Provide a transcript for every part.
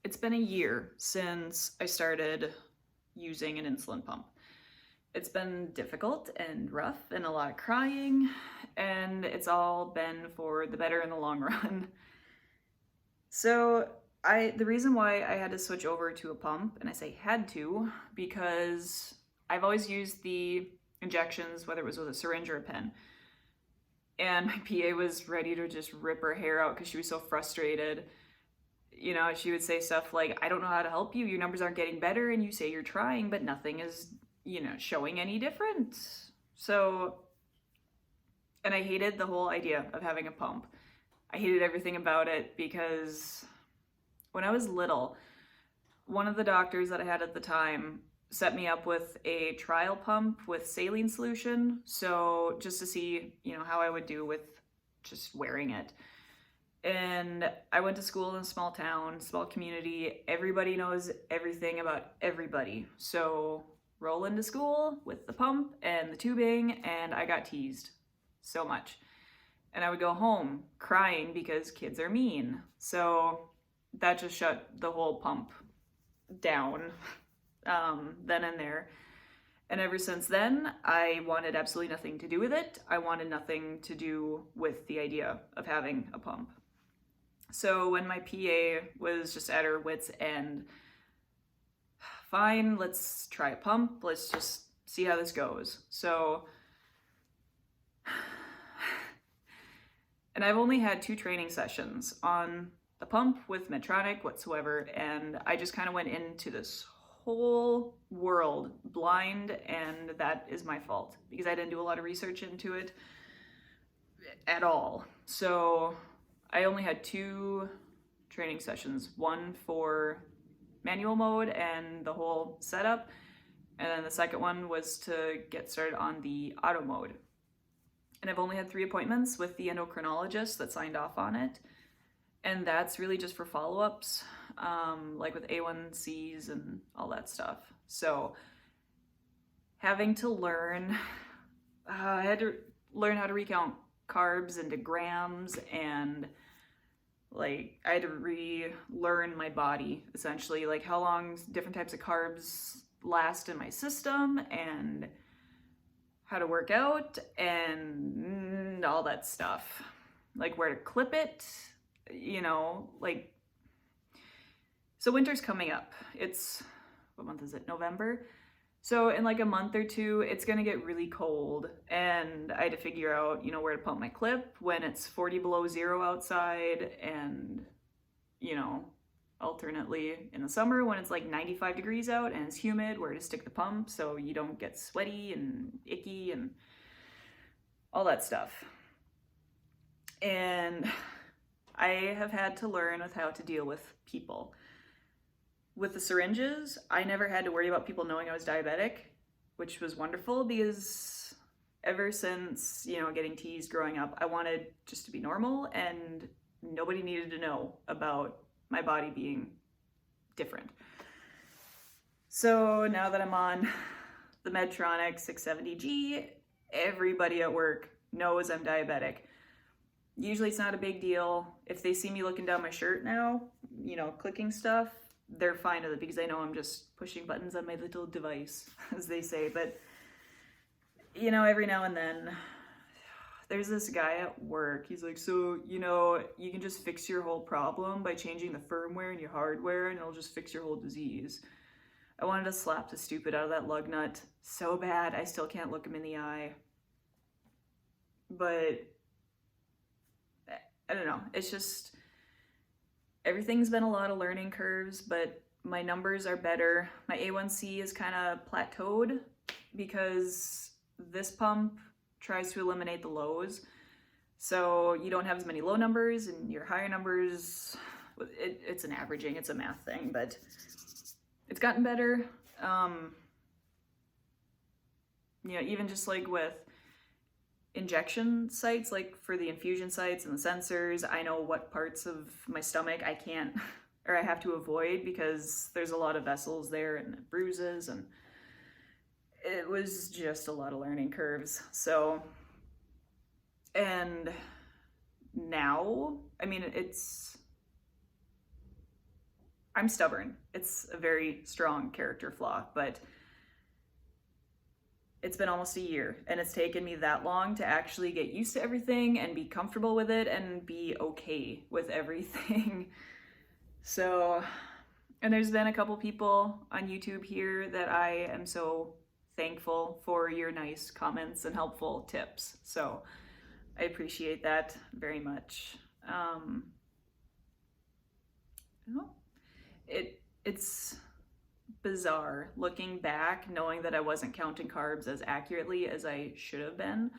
It's been a year since I started using an insulin pump. It's been difficult and rough and a lot of crying, and it's all been for the better in the long run. So, the reason why I had to switch over to a pump, and I say had to, because I've always used the injections, whether it was with a syringe or a pen. And my PA was ready to just rip her hair out because she was so frustrated. She would say stuff like, I don't know how to help you. Your numbers aren't getting better, and you say you're trying, but nothing is, showing any different. So, and I hated the whole idea of having a pump. I hated everything about it because when I was little, one of the doctors that I had at the time set me up with a trial pump with saline solution. So, just to see, how I would do with just wearing it. And I went to school in a small town, small community. Everybody knows everything about everybody. So roll into school with the pump and the tubing, and I got teased so much. And I would go home crying because kids are mean. So that just shut the whole pump down then and there. And ever since then, I wanted absolutely nothing to do with it. I wanted nothing to do with the idea of having a pump. So when my PA was just at her wit's end, fine, let's try a pump. Let's just see how this goes. So, and I've only had 2 training sessions on the pump with Medtronic whatsoever. And I just kind of went into this whole world blind, and that is my fault because I didn't do a lot of research into it at all. So I only had 2 training sessions, one for manual mode and the whole setup, and then the second one was to get started on the auto mode. And I've only had 3 appointments with the endocrinologist that signed off on it, and that's really just for follow-ups, like with A1Cs and all that stuff. So having to learn, I had to learn how to recount carbs into grams, and I had to relearn my body, essentially, like how long different types of carbs last in my system and how to work out and all that stuff, like where to clip it, so winter's coming up. What month is it? November. So in like a month or 2, it's gonna get really cold, and I had to figure out, where to pump my clip when it's 40 below zero outside, and, alternately in the summer when it's like 95 degrees out and it's humid, where to stick the pump so you don't get sweaty and icky and all that stuff. And I have had to learn with how to deal with people. With the syringes, I never had to worry about people knowing I was diabetic, which was wonderful because ever since, getting teased growing up, I wanted just to be normal and nobody needed to know about my body being different. So now that I'm on the Medtronic 670G, everybody at work knows I'm diabetic. Usually it's not a big deal. If they see me looking down my shirt now, clicking stuff, they're fine with it because they know I'm just pushing buttons on my little device, as they say. But, every now and then, there's this guy at work. He's like, so, you can just fix your whole problem by changing the firmware and your hardware, and it'll just fix your whole disease. I wanted to slap the stupid out of that lug nut so bad. I still can't look him in the eye. But I don't know. It's just, everything's been a lot of learning curves, but my numbers are better. My A1C is kind of plateaued because this pump tries to eliminate the lows. So you don't have as many low numbers, and your higher numbers, it's an averaging, it's a math thing, but it's gotten better. Even just like with injection sites, like for the infusion sites and the sensors, I know what parts of my stomach I can't or I have to avoid because there's a lot of vessels there and bruises, and it was just a lot of learning curves. So, and now, I mean, I'm stubborn. It's a very strong character flaw, but it's been almost a year and it's taken me that long to actually get used to everything and be comfortable with it and be okay with everything. So, and there's been a couple people on YouTube here that I am so thankful for your nice comments and helpful tips. So I appreciate that very much. It's bizarre looking back, knowing that I wasn't counting carbs as accurately as I should have been.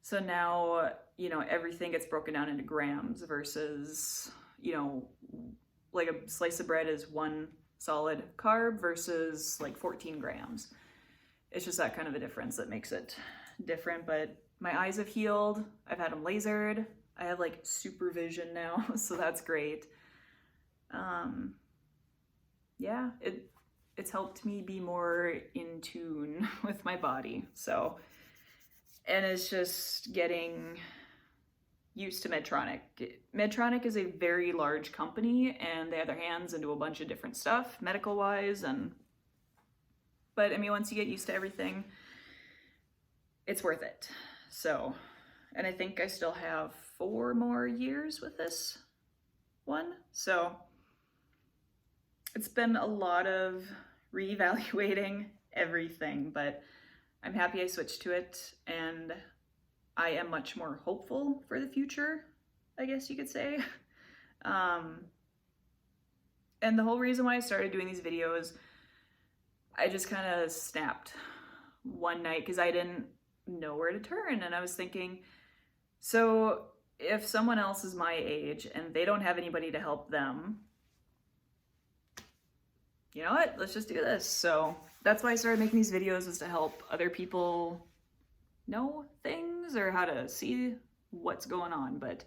So now, everything gets broken down into grams versus, like a slice of bread is 1 solid carb versus like 14 grams. It's just that kind of a difference that makes it different. But my eyes have healed. I've had them lasered. I have like supervision now, so that's great. Yeah, it's helped me be more in tune with my body. So, and it's just getting used to Medtronic. Medtronic is a very large company and they have their hands into a bunch of different stuff, medical wise, but I mean, once you get used to everything, it's worth it. So, and I think I still have 4 more years with this one. So it's been a lot of reevaluating everything, but I'm happy I switched to it and I am much more hopeful for the future, I guess you could say. And the whole reason why I started doing these videos, I just kind of snapped one night because I didn't know where to turn. And I was thinking, so if someone else is my age and they don't have anybody to help them, you know what, let's just do this. So that's why I started making these videos, was to help other people know things or how to see what's going on. But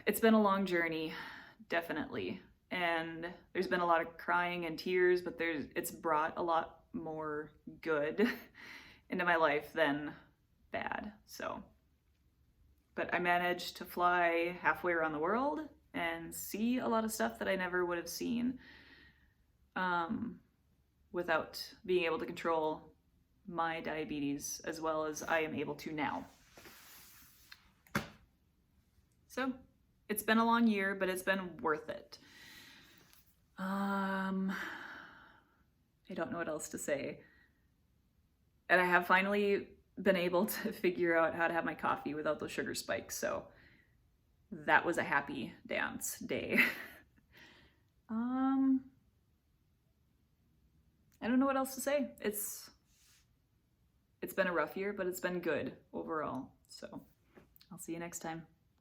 it's been a long journey, definitely. And there's been a lot of crying and tears, but it's brought a lot more good into my life than bad. So, but I managed to fly halfway around the world and see a lot of stuff that I never would have seen without being able to control my diabetes as well as I am able to now. So it's been a long year, but it's been worth it. I don't know what else to say. And I have finally been able to figure out how to have my coffee without those sugar spikes. So that was a happy dance day. I don't know what else to say. It's been a rough year, but it's been good overall. So I'll see you next time.